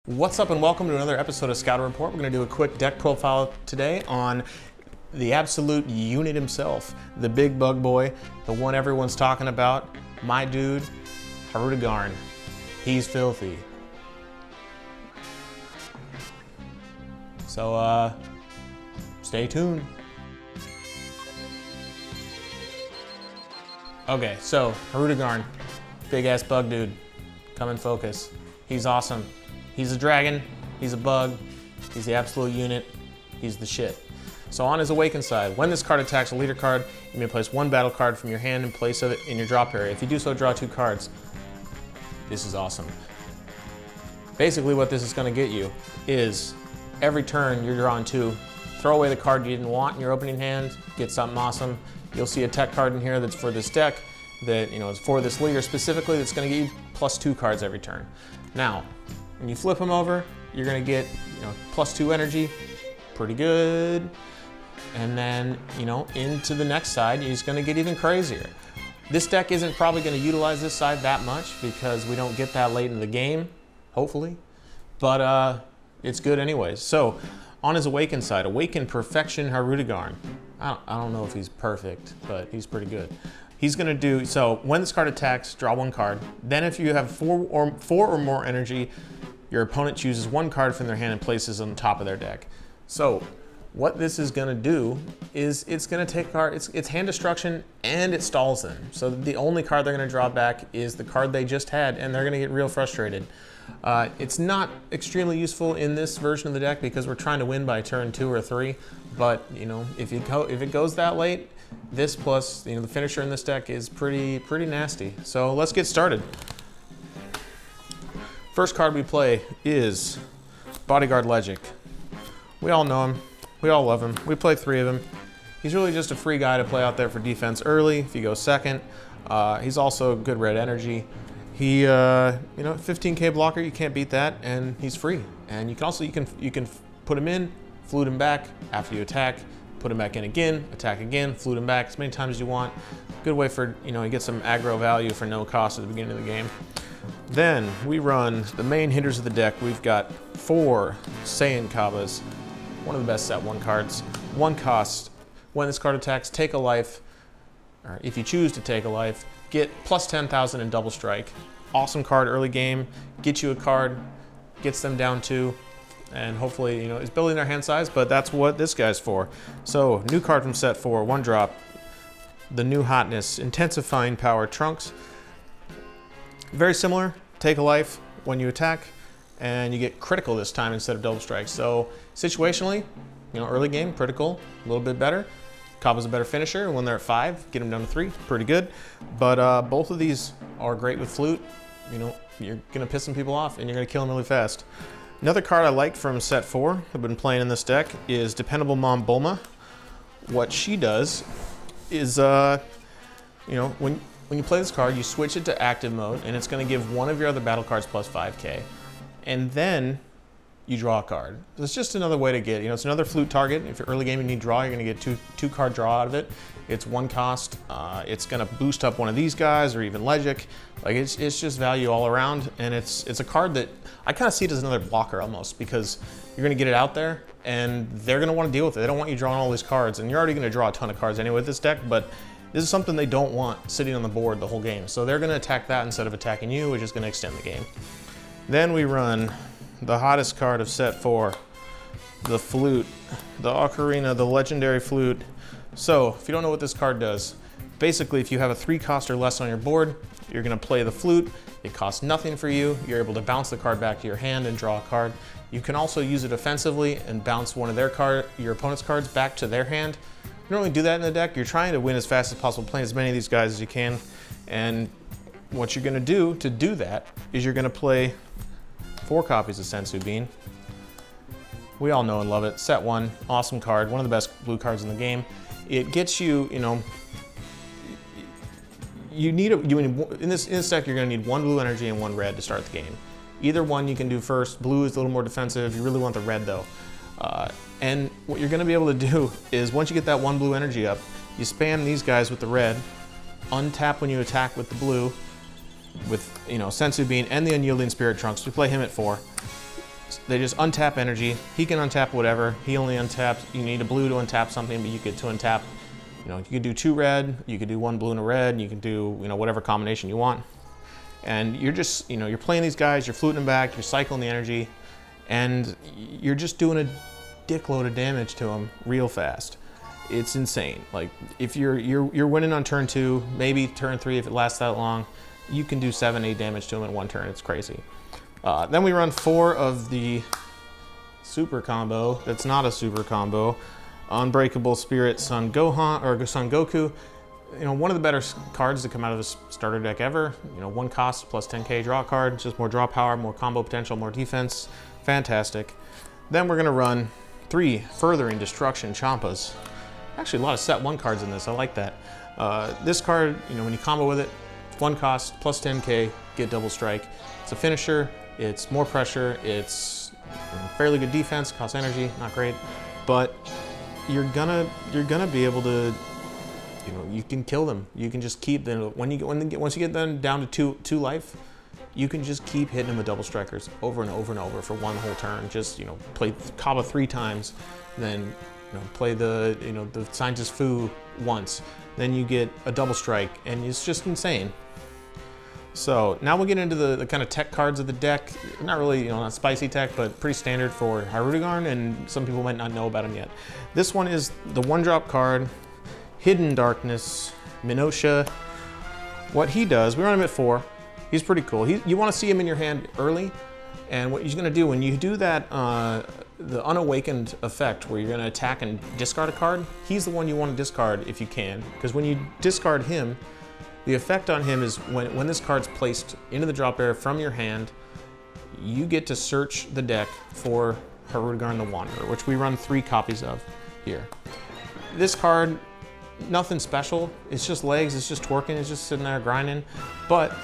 What's up and welcome to another episode of Scout Report. We're going to do a quick deck profile today on the absolute unit himself, the big bug boy, the one everyone's talking about, my dude, Hirudegarn. He's filthy. So, stay tuned. Okay, so Hirudegarn, big ass bug dude, come in focus. He's awesome. He's a dragon, he's a bug, he's the absolute unit, he's the shit. So on his awakened side, when this card attacks a leader card, you may place one battle card from your hand in place of it in your drop area. If you do so, draw 2 cards. This is awesome. Basically what this is gonna get you is every turn you're drawing 2, throw away the card you didn't want in your opening hand, get something awesome. You'll see a tech card in here that's for this deck that is for this leader specifically that's gonna get you +2 cards every turn. Now, when you flip them over, you're gonna get +2 energy, pretty good. And then into the next side, you're just gonna get even crazier. This deck isn't probably gonna utilize this side that much because we don't get that late in the game, hopefully. But it's good anyways. So on his awakened side, Awakened Perfection Hirudegarn. I don't know if he's perfect, but he's pretty good. He's gonna do, so when this card attacks, draw 1 card. Then if you have 4 or more energy, your opponent chooses 1 card from their hand and places on the top of their deck. So what this is gonna do is it's gonna take cards, it's hand destruction and it stalls them. So the only card they're gonna draw back is the card they just had and they're gonna get real frustrated. It's not extremely useful in this version of the deck because we're trying to win by turn 2 or 3. But if it goes that late, this plus the finisher in this deck is pretty nasty. So let's get started. First card we play is Bodyguard Legic. We all know him. We all love him. We play 3 of him. He's really just a free guy to play out there for defense early if you go second. He's also good red energy. He 15k blocker, you can't beat that, and he's free. And you can put him in, flute him back after you attack, put him back in again, attack again, flute him back as many times as you want. Good way for you get some aggro value for no cost at the beginning of the game. Then we run the main hitters of the deck. We've got 4 Saiyan Kabas, one of the best set 1 cards. 1 cost. When this card attacks, take a life, or if you choose to take a life, get +10,000 in double strike. Awesome card early game, get you a card, gets them down 2, and hopefully it's building their hand size, but that's what this guy's for. So new card from set 4, 1 drop, the new hotness, Intensifying Power Trunks. Very similar, take a life when you attack, and you get critical this time instead of double strike. So situationally, early game, critical, a little bit better. Kabba's a better finisher, and when they're at 5, get them down to 3, pretty good. But both of these are great with Flute. You're gonna piss some people off, and you're gonna kill them really fast. Another card I like from set 4, I've been playing in this deck, is Dependable Mom Bulma. What she does is, when you play this card, you switch it to active mode, and it's going to give one of your other battle cards +5k. And then you draw a card. So it's just another way to get, it's another Flute target. If you're early game and you need draw, you're going to get 2 card draw out of it. It's 1 cost. It's going to boost up one of these guys or even Legic. Like it's just value all around, and it's a card that I kind of see it as another blocker almost, because you're going to get it out there and they're going to want to deal with it. They don't want you drawing all these cards, and you're already going to draw a ton of cards anyway with this deck, but this is something they don't want sitting on the board the whole game. So they're gonna attack that instead of attacking you, which is gonna extend the game. Then we run the hottest card of set 4, the Flute, the Ocarina, the legendary Flute. So if you don't know what this card does, basically if you have a 3 cost or less on your board, you're gonna play the Flute. It costs nothing for you. You're able to bounce the card back to your hand and draw a card. You can also use it offensively and bounce one of your opponent's cards back to their hand. You don't really do that in the deck. You're trying to win as fast as possible, playing as many of these guys as you can. And what you're gonna do to do that is you're gonna play 4 copies of Senzu Bean. We all know and love it. Set 1, awesome card, one of the best blue cards in the game. It gets you, in this deck you're gonna need 1 blue energy and 1 red to start the game. Either one you can do first. Blue is a little more defensive. You really want the red though. And what you're gonna be able to do is once you get that 1 blue energy up, you spam these guys with the red, untap when you attack with the blue, with Senzu Bean and the Unyielding Spirit Trunks. We play him at 4. They just untap energy. He can untap whatever. He only untaps, you need a blue to untap something, but you get to untap, you know, you could do 2 red, you could do 1 blue and a red, you can do, you know, whatever combination you want. And you're just, you know, you're playing these guys, you're fluting them back, you're cycling the energy, and you're just doing a dickload of damage to them real fast. It's insane. Like, if you're winning on turn 2, maybe turn 3 if it lasts that long, you can do 7-8 damage to them in 1 turn. It's crazy. Then we run 4 of the super combo. That's not a super combo. Unbreakable Spirit Son Gohan or Son Goku. You know, one of the better cards to come out of this starter deck ever. You know, 1 cost plus 10k draw card. Just more draw power, more combo potential, more defense. Fantastic. Then we're gonna run 3 Furthering Destruction Champas. Actually, a lot of set 1 cards in this. I like that. This card, you know, when you combo with it, 1 cost plus 10k, get double strike. It's a finisher. It's more pressure. It's, you know, fairly good defense. Costs energy, not great, but you're gonna be able to, you know, you can kill them. You can just keep them once you get them down to 2 life. You can just keep hitting them with double strikers over and over and over for 1 whole turn. Just, you know, play Kaba 3 times, then, you know, play the, you know, the Scientist Fu once, then you get a double strike, and it's just insane. So now we'll get into the kind of tech cards of the deck. Not really, you know, not spicy tech, but pretty standard for Hirudegarn, and some people might not know about him yet. This one is the 1-drop card, Hidden Darkness, Minosha. What he does, we run him at 4. He's pretty cool. You want to see him in your hand early, and what he's going to do when you do that, the Unawakened effect, where you're going to attack and discard a card, he's the one you want to discard if you can, because when you discard him, the effect on him is when this card's placed into the drop area from your hand, you get to search the deck for Hirudegarn the Wanderer, which we run 3 copies of here. This card, nothing special. It's just legs, it's just twerking, it's just sitting there grinding, but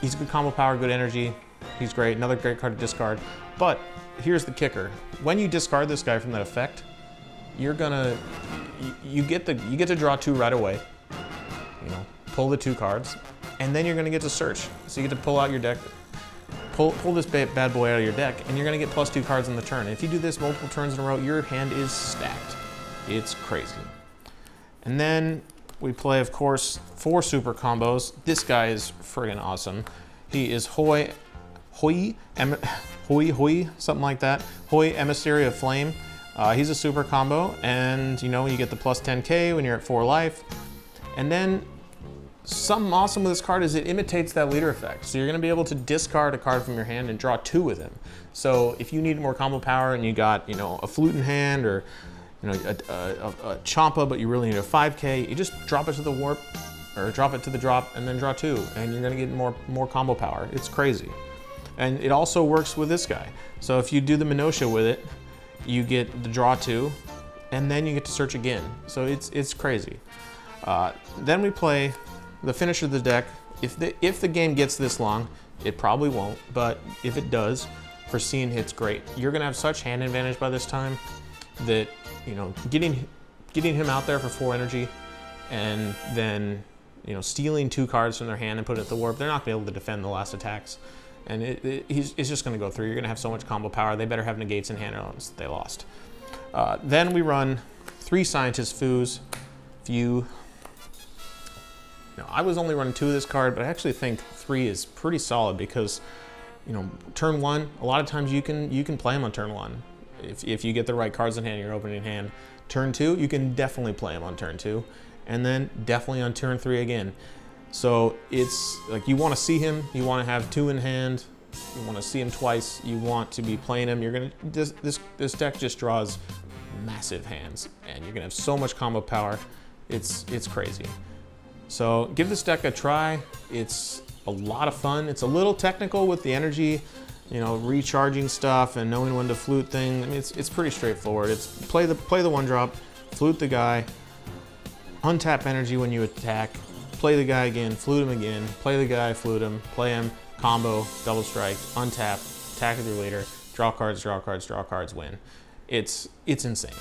he's good combo power, good energy. He's great, another great card to discard. But here's the kicker. When you discard this guy from that effect, you get to draw 2 right away. You know, pull the 2 cards, and then you're gonna get to search. So you get to pull out your deck, pull this bad boy out of your deck, and you're gonna get +2 cards in the turn. And if you do this multiple turns in a row, your hand is stacked. It's crazy. And then we play, of course, 4 super combos. This guy is friggin' awesome. He is Hoi, something like that. Hoi, Emissary of Flame. He's a super combo, and you know, you get the plus 10k when you're at 4 life. And then something awesome with this card is it imitates that leader effect. So you're gonna be able to discard a card from your hand and draw 2 with him. So if you need more combo power and you got, you know, a Flute in hand, or, you know, a Champa, but you really need a 5k, you just drop it to the warp, or drop it to the drop, and then draw 2, and you're gonna get more combo power. It's crazy. And it also works with this guy. So if you do the Minosha with it, you get the draw 2, and then you get to search again. So it's crazy. Then we play the finisher of the deck. If the game gets this long, it probably won't, but if it does, Foreseeing Hit's great. You're gonna have such hand advantage by this time that, you know, getting him out there for 4 energy, and then, you know, stealing 2 cards from their hand and putting it at the warp, they're not gonna be able to defend the last attacks. And it's just gonna go through. You're gonna have so much combo power. They better have negates in hand, or else they lost. Then we run 3 Scientist Fus. Now, I was only running 2 of this card, but I actually think 3 is pretty solid because, you know, turn 1, a lot of times you can play him on turn 1. If you get the right cards in hand, your opening hand. Turn 2, you can definitely play him on turn 2, and then definitely on turn 3 again. So it's like, you want to see him, you want to have 2 in hand, you want to see him twice, you want to be playing him. You're gonna this deck just draws massive hands, and you're gonna have so much combo power. It's crazy. So give this deck a try. It's a lot of fun. It's a little technical with the energy, you know, recharging stuff and knowing when to flute thing. I mean, it's pretty straightforward. It's play the 1-drop, flute the guy, untap energy when you attack, play the guy again, flute him again, play the guy, flute him, play him, combo, double strike, untap, attack with your leader, draw cards, draw cards, draw cards, win. It's insane.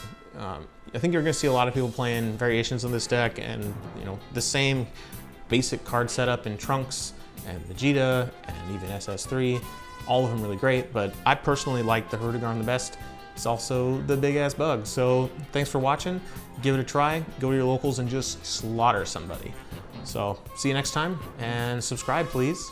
I think you're going to see a lot of people playing variations on this deck, and, you know, the same basic card setup in Trunks and Vegeta and even SS3. all of them really great, but I personally like the Hirudegarn the best. It's also the big ass bug. So thanks for watching. Give it a try. Go to your locals and just slaughter somebody. So see you next time, and subscribe please.